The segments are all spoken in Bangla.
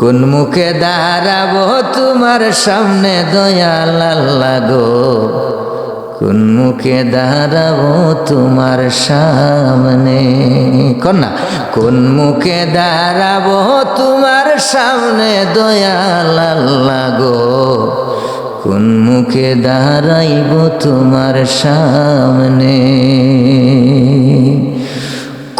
কোন মুখে দাঁড়াবো তোমার সামনে দয়াল আল্লাহ গো, কোন মুখে দাঁড়াবো তোমার সামনে, কন্যা কোন মুখে দাঁড়াবো তোমার সামনে দয়াল আল্লাহ গো, কোন মুখে দাঁড়াইব তোমার সামনে।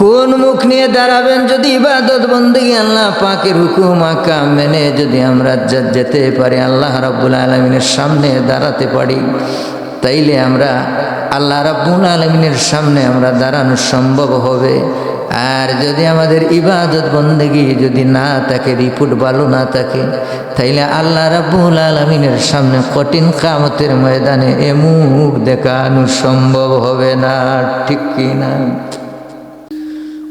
কোন মুখ নিয়ে দাঁড়াবেন? যদি ইবাদত বন্দেগী আল্লাহ পাকের হুকুম আকাম মেনে যদি আমরা যেতে পারি, আল্লাহ রাব্বুল আলামিনের সামনে দাঁড়াতে পারি, তাইলে আমরা আল্লাহ রাব্বুল আলামিনের সামনে আমরা দাঁড়ানো সম্ভব হবে। আর যদি আমাদের ইবাদত বন্দেগী যদি না থাকে, রিপোর্ট ভালো না থাকে, তাইলে আল্লাহ রাব্বুল আলামিনের সামনে কঠিন কিয়ামতের ময়দানে এ মুখ দেখানো সম্ভব হবে না। ঠিক কি না?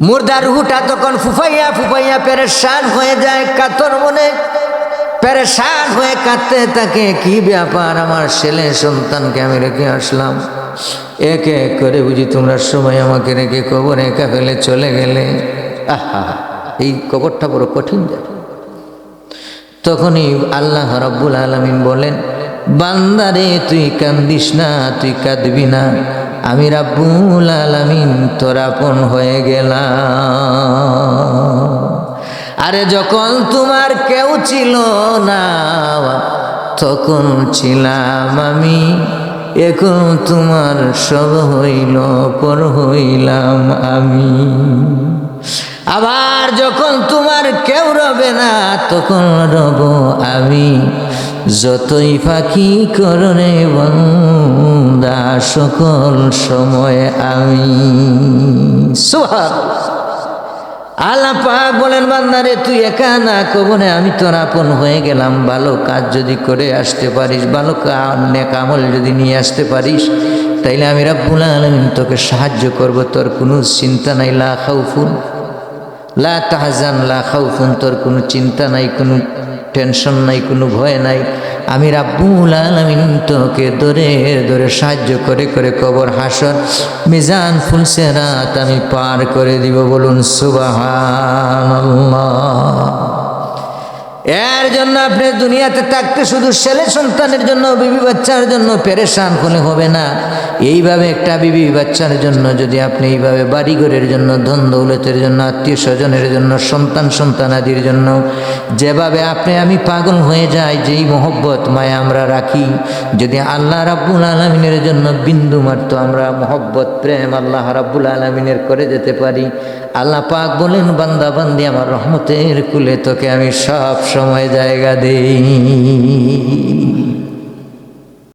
মুর্দার রুহটা তখন ফুফাইয়া ফুফাইয়া পেরেশান হয়ে যায়, কাতর মনে পেরেশান হয়ে কাঁদতে থাকে। কি ব্যাপার, আমার ছেলে সন্তানকে আমি রেখে আসলাম, এক এক করে বুঝি তোমরা সময় আমাকে রেখে কবরে একা ফেলে চলে গেলে। আহা, এই কবরটা বড় কঠিন যায়। তখনই আল্লাহ রাব্বুল আলামিন বলেন, বান্দারে তুই কান্দিস না, তুই কাঁদবি না, আমি রাব্বুল আলামিন তোর আপন হয়ে গেলাম। আরে যখন তোমার কেউ ছিল না তখন ছিলাম আমি, এখন তোমার সব হইল পর হইলাম আমি। আবার যখন তোমার কেউ রবে না তখন রব আমি, যতই ফাঁকি করনে বান্দা সকল সময় আমি। সুবহানাল্লাহ। আল্লাহ পাক বলেন, বান্দারে তুই একা না, কবরে আমি তোর আপন হয়ে গেলাম। ভালো কাজ যদি করে আসতে পারিস, ভালো নেক আমল যদি নিয়ে আসতে পারিস, তাইলে আমি রাব্বুল আলামিন তোকে সাহায্য করব। তোর কোনো চিন্তা নাই, লা খাউফুন লা তাহজান লা খাউফুন, তোর কোনো চিন্তা নাই, কোনো টেনশন নাই, কোনো ভয় নাই। আমি রাব্বুল আলামিন তোকে ধরে ধরে সাহায্য করে করে কবর, হাসর, মিজান, ফুলসিরাত আমি পার করে দিব। বলুন সুবহানাল্লাহ। এর জন্য আপনি দুনিয়াতে থাকতে শুধু ছেলে সন্তানের জন্য, বিবি বাচ্চার জন্য পেরেশান হলে হবে না। এইভাবে একটা বিবি বাচ্চার জন্য যদি আপনি এইভাবে বাড়িঘরের জন্য, ধন দৌলতের জন্য, আত্মীয় স্বজনের জন্য, সন্তান সন্তানাদির জন্য যেভাবে আপনি আমি পাগল হয়ে যাই, যেই মহব্বত মায়া আমরা রাখি, যদি আল্লাহ রাব্বুল আলামিনের জন্য বিন্দু মাত্র আমরা মহব্বত প্রেম আল্লাহ রাব্বুল আলামিনের করে যেতে পারি, আল্লাহ পাক বলেন, বান্দা বান্দি আমার রহমতের কুলে তোকে আমি সব সময় জায়গা দেই।